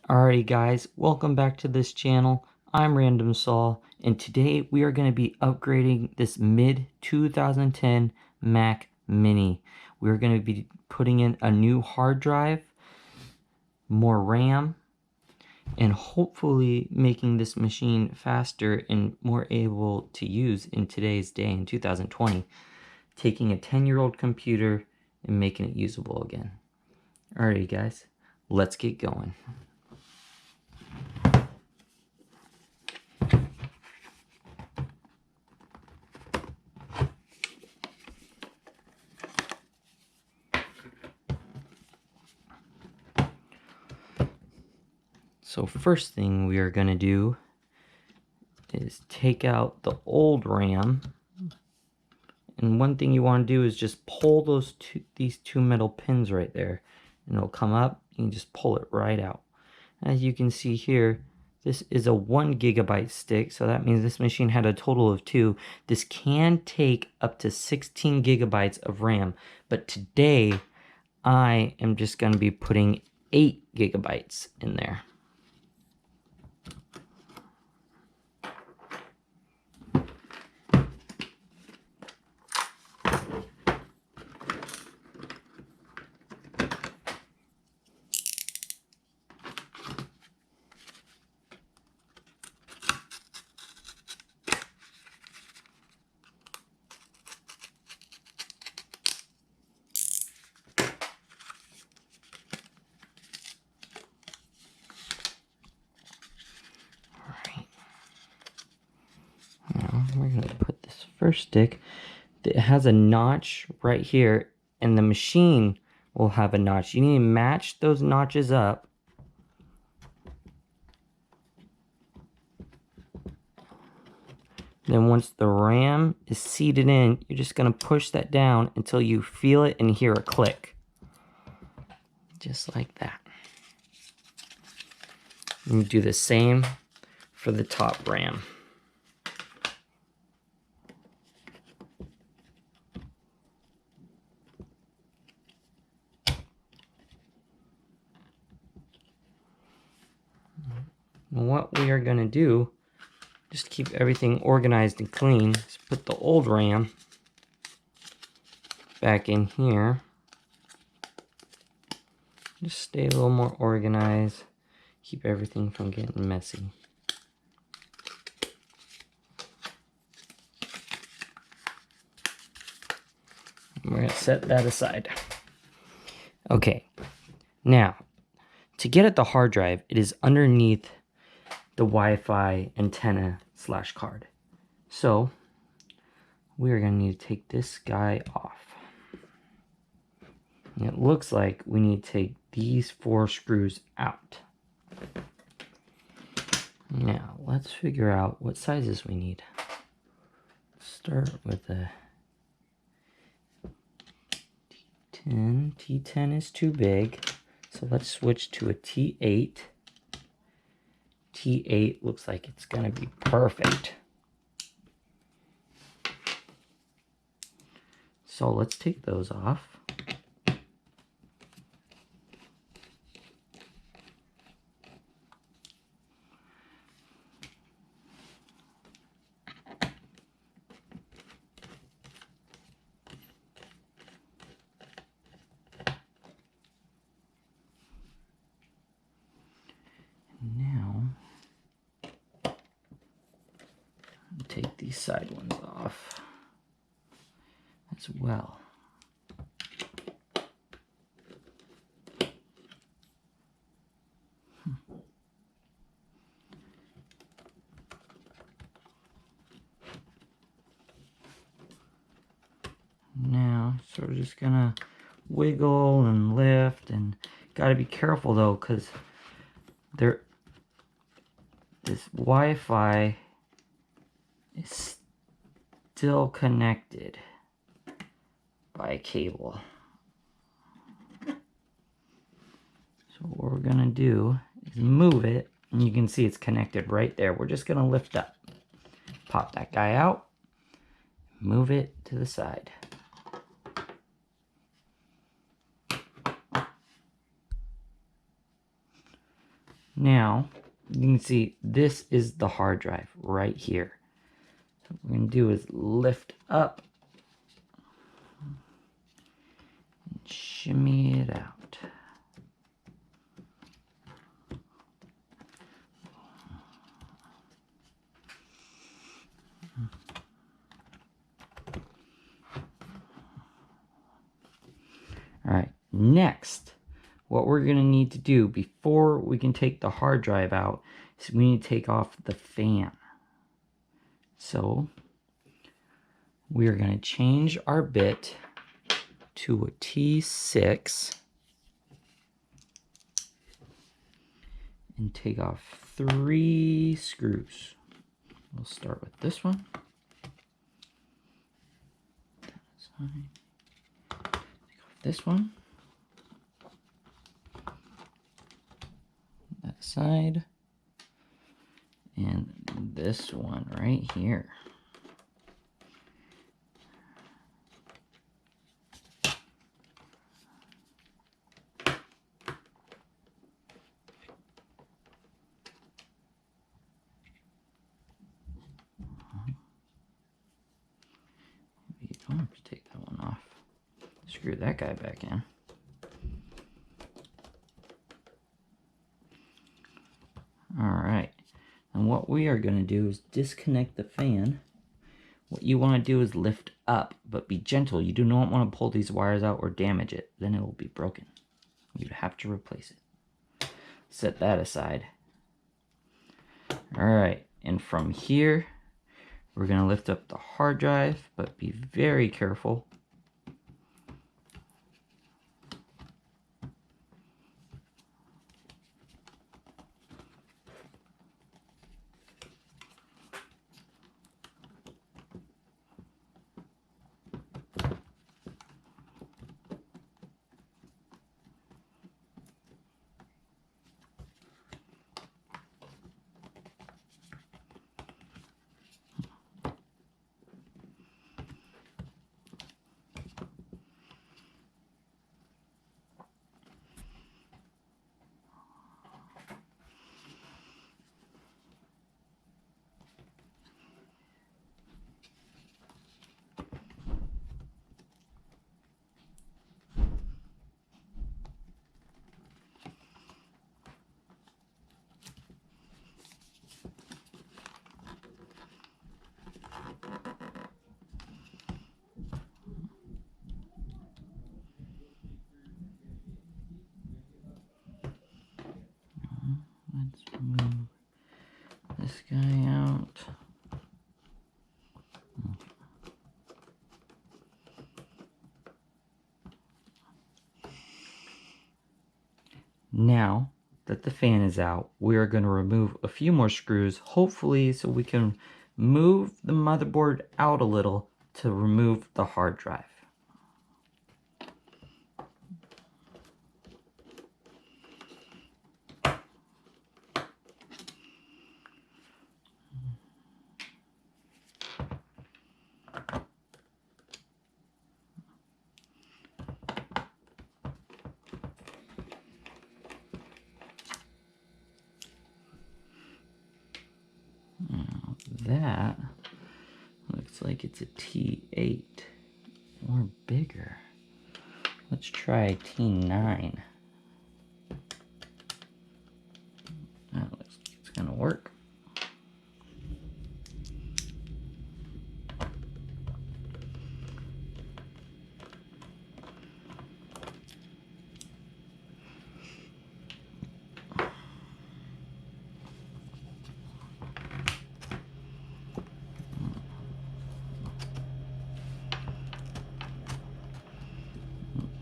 Alrighty guys, welcome back to this channel. I'm Random Saul, and today we are going to be upgrading this mid 2010 Mac Mini. We're going to be putting in a new hard drive, more RAM, and hopefully making this machine faster and more able to use in today's day in 2020. Taking a 10-year-old computer and making it usable again. Alrighty guys, let's get going. So first thing we are going to do is take out the old RAM. And one thing you want to do is just pull these two metal pins right there. And it'll come up, you can just pull it right out. As you can see here, this is a 1 GB stick, so that means this machine had a total of 2. This can take up to 16 GB of RAM, but today I am just going to be putting 8 GB in there. We're going to put this first stick. It has a notch right here, and the machine will have a notch. You need to match those notches up. Then once the RAM is seated in, you're just going to push that down until you feel it and hear a click. Just like that. And you do the same for the top RAM. And what we are going to do, just keep everything organized and clean, is put the old RAM back in here. Just stay a little more organized, keep everything from getting messy. We're going to set that aside. Okay, now, to get at the hard drive, it is underneath the Wi-Fi antenna / card. So, we are going to need to take this guy off. And it looks like we need to take these 4 screws out. Now, let's figure out what sizes we need. Start with a T10. T10 is too big, so let's switch to a T8. T8 looks like it's going to be perfect. So let's take those off. Now, take these side ones off as well. Now, so we're just gonna wiggle and lift, and gotta be careful though, because this Wi-Fi is still connected by a cable. So what we're gonna do is move it, and you can see it's connected right there. We're just gonna lift up, pop that guy out, move it to the side. Now, you can see this is the hard drive right here. So what we're going to do is lift up and shimmy it out. All right, next, what we're going to need to do before we can take the hard drive out is we need to take off the fan. So we are going to change our bit to a T6 and take off 3 screws. We'll start with this one. Take off this one. That side. And this one right here. You don't have to take that one off. Screw that guy back in. Alright, and what we are going to do is disconnect the fan. What you want to do is lift up, but be gentle. You do not want to pull these wires out or damage it. Then it will be broken. You'd have to replace it. Set that aside. Alright, and from here, we're going to lift up the hard drive, but be very careful. Let's move this guy out. Now that the fan is out, we are going to remove a few more screws, hopefully so we can move the motherboard out a little to remove the hard drive. That looks like it's a T8 or bigger. Let's try T9. That looks like it's gonna work.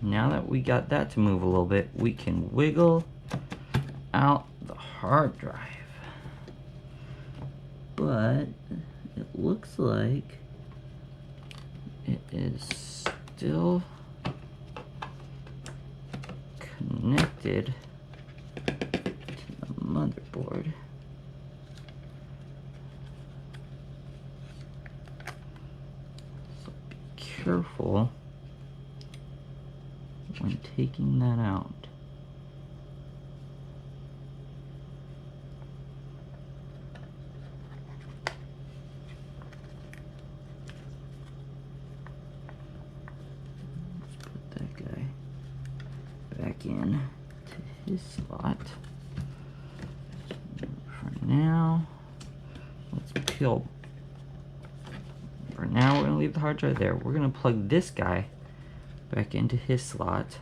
Now that we got that to move a little bit, we can wiggle out the hard drive. But it looks like it is still connected to the motherboard. So be careful when taking that out. in to his slot. For now, let's peel. For now, we're gonna leave the hard drive there. We're gonna plug this guy back into his slot.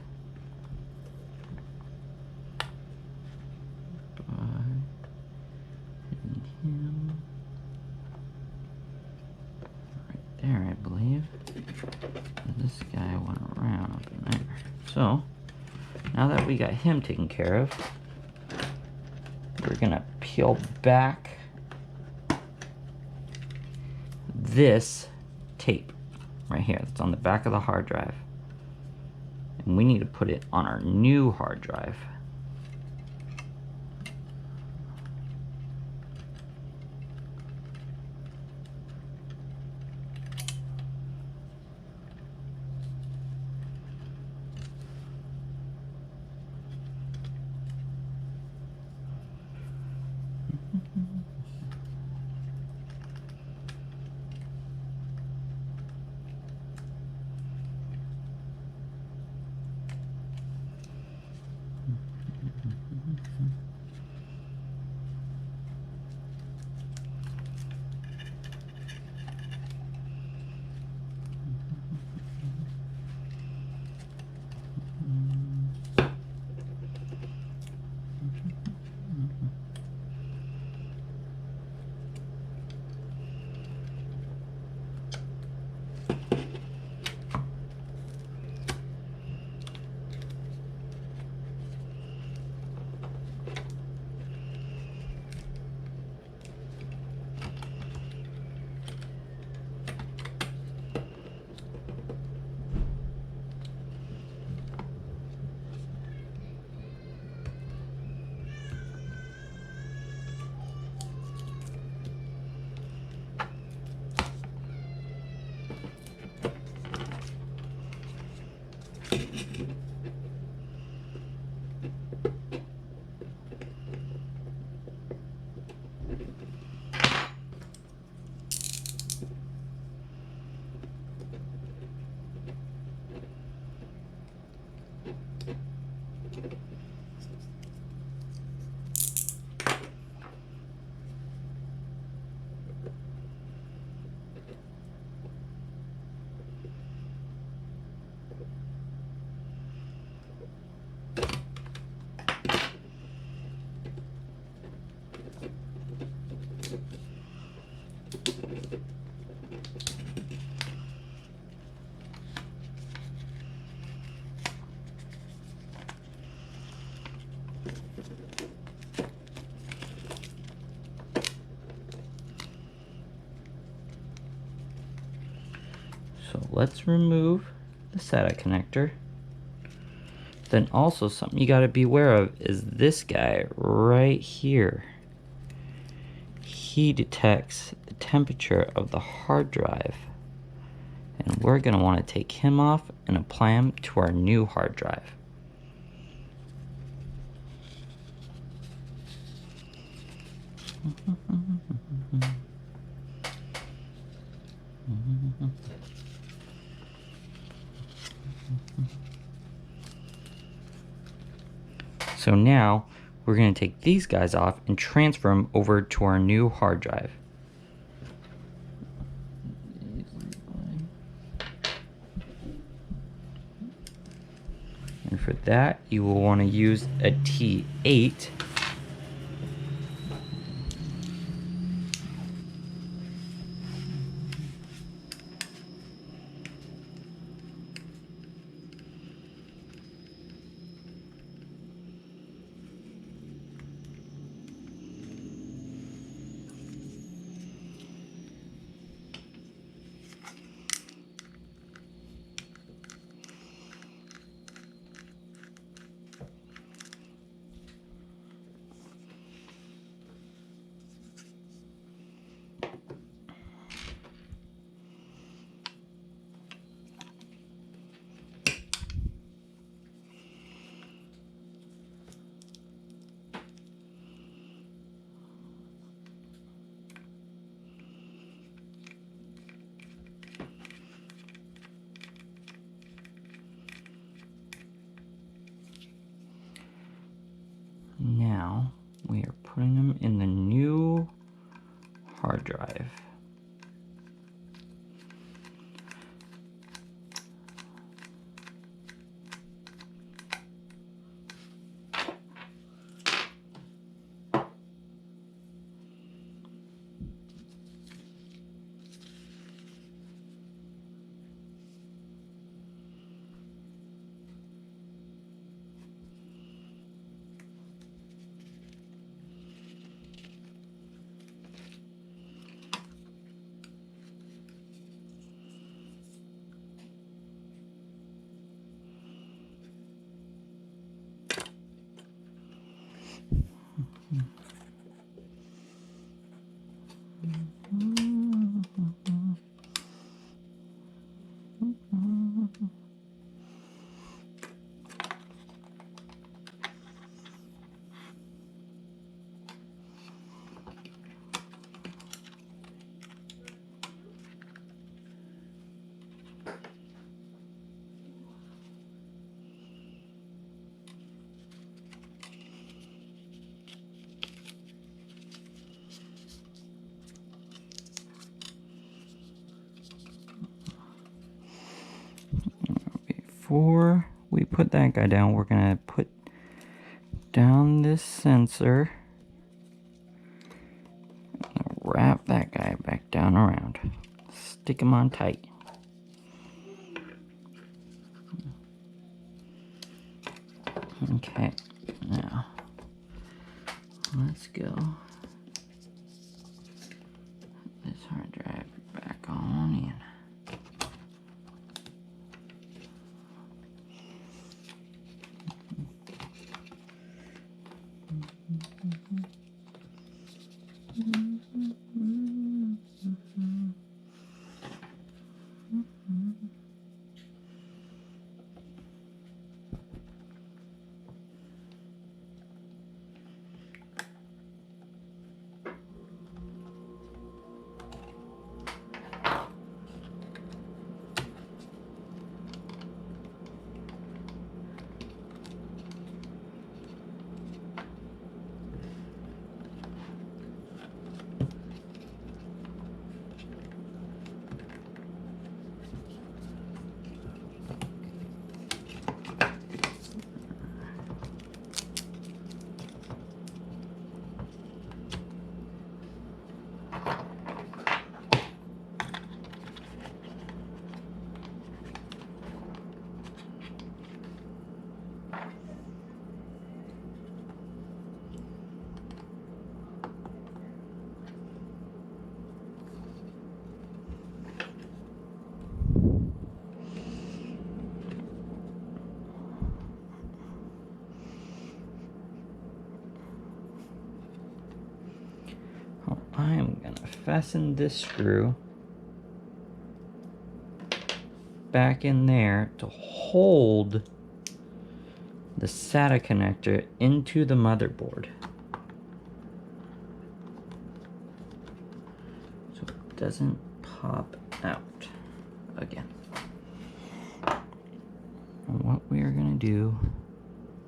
Him right there, I believe. This guy went around up in there. So now that we got him taken care of, we're gonna peel back this tape right here that's on the back of the hard drive, and we need to put it on our new hard drive. So let's remove the SATA connector. Then also something you gotta be aware of is this guy right here. He detects the temperature of the hard drive. And we're gonna wanna take him off and apply him to our new hard drive. So now we're going to take these guys off and transfer them over to our new hard drive. And for that, you will want to use a T8. now we are putting them in the new hard drive. Before we put that guy down, we're gonna put down this sensor, wrap that guy back down around, stick him on tight. Okay, now let's go this hard drive back on in. I am going to fasten this screw back in there to hold the SATA connector into the motherboard, so it doesn't pop out again. And what we are going to do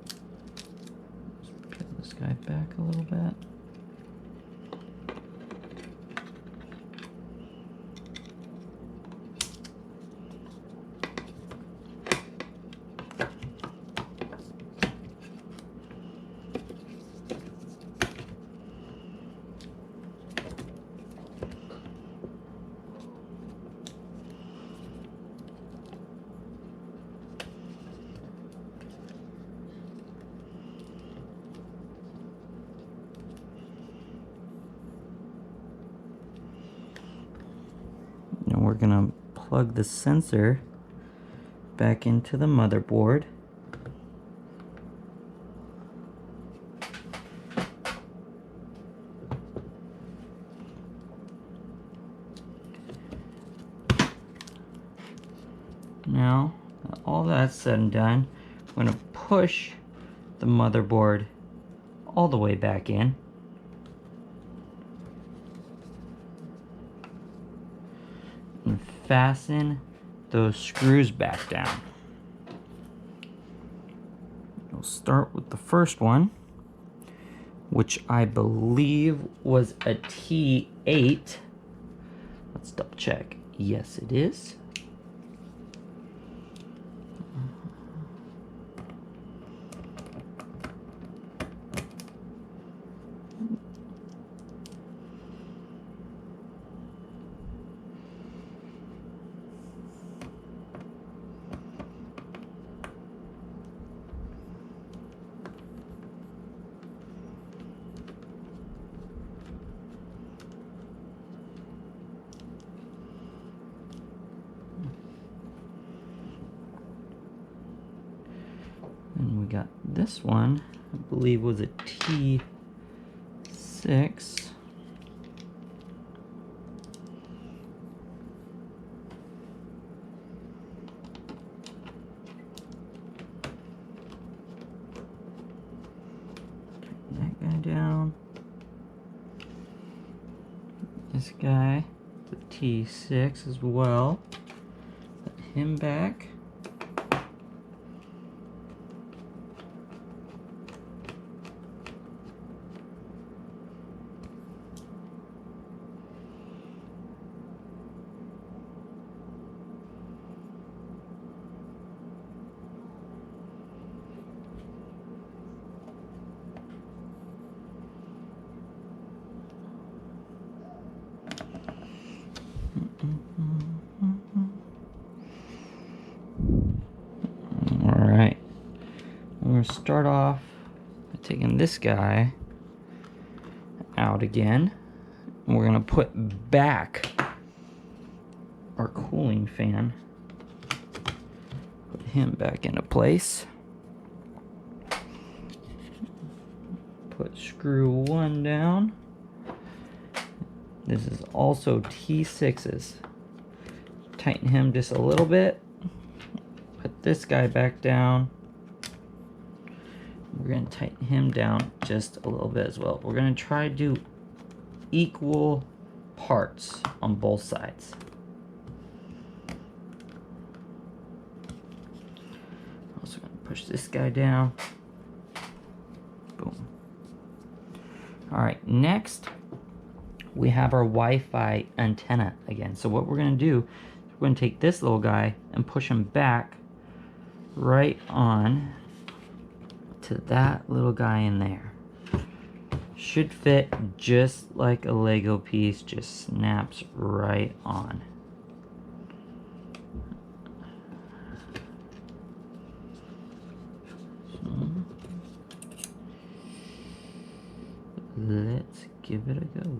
is peel this guy back a little bit. And we're gonna plug the sensor back into the motherboard. Now, all that's said and done, I'm gonna push the motherboard all the way back in. And fasten those screws back down. We'll start with the first one. which I believe was a T8. Let's double check. Yes, it is. And we got this one, I believe was a T6. Tighten that guy down. This guy, the T6 as well. Put him back. Alright, we're going to start off by taking this guy out again. And we're going to put back our cooling fan. Put him back into place. Put screw 1 down. This is also T6's. Tighten him just a little bit. Put this guy back down. We're going to tighten him down just a little bit as well. We're going to try to do equal parts on both sides. Also going to push this guy down. Boom. Alright, next we have our Wi-Fi antenna again. So what we're going to do is we're going to take this little guy and push him back right on to that little guy in there. Should fit just like a Lego piece, just snaps right on. So, let's give it a go.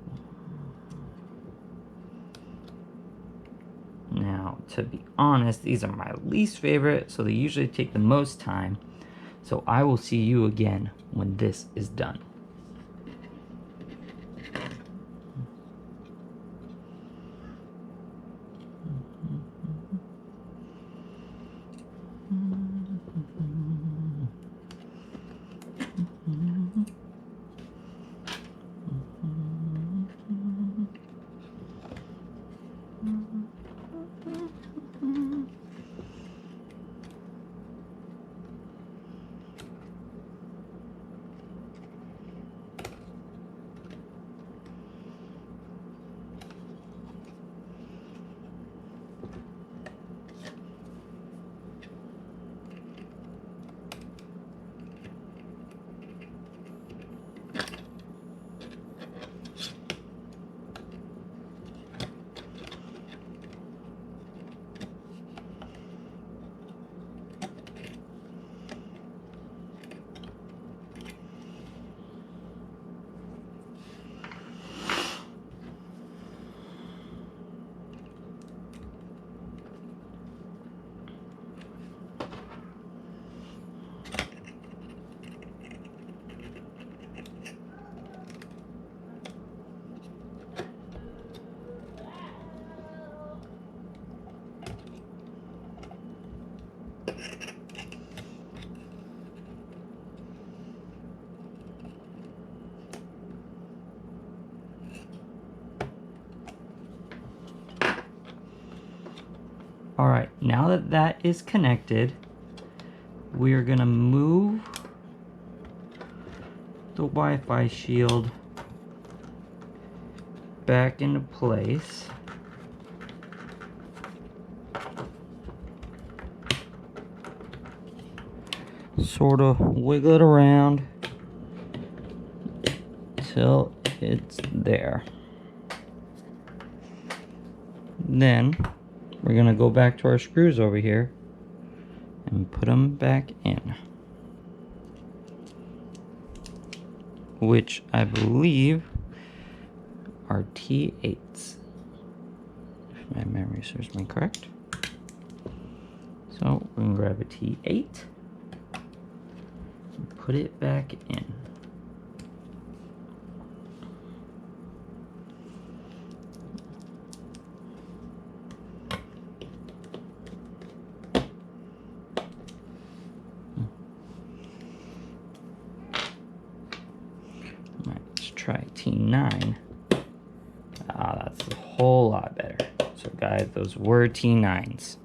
Now, to be honest, these are my least favorite, so they usually take the most time. So I will see you again when this is done. Alright, now that that is connected, we are going to move the Wi-Fi shield back into place. Sort of wiggle it around till it's there. Then we're gonna go back to our screws over here and put them back in, which I believe are T8s, if my memory serves me correct. So we're gonna grab a T8 and put it back in. Let's try T9. Ah, that's a whole lot better. So guys, those were T9s.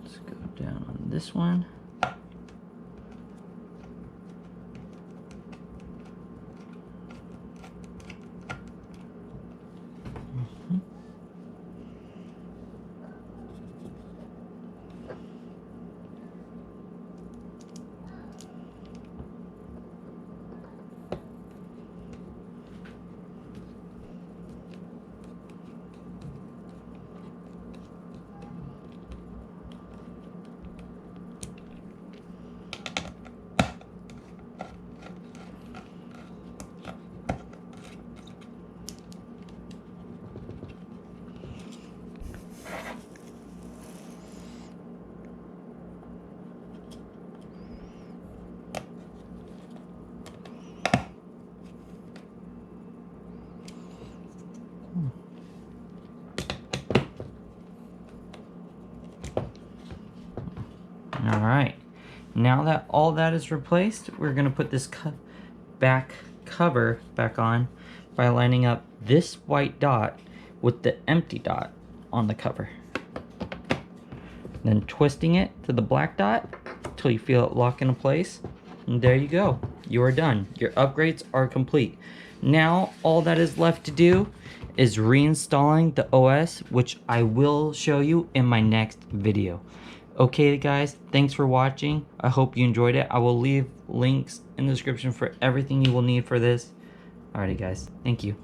Let's go down on this one. All right, now that all that is replaced, we're gonna put this back cover back on by lining up this white dot with the empty dot on the cover. Then twisting it to the black dot till you feel it lock into place. And there you go, you are done. Your upgrades are complete. Now all that is left to do is reinstalling the OS, which I will show you in my next video. Okay guys, thanks for watching. I hope you enjoyed it. I will leave links in the description for everything you will need for this. Alrighty guys, thank you.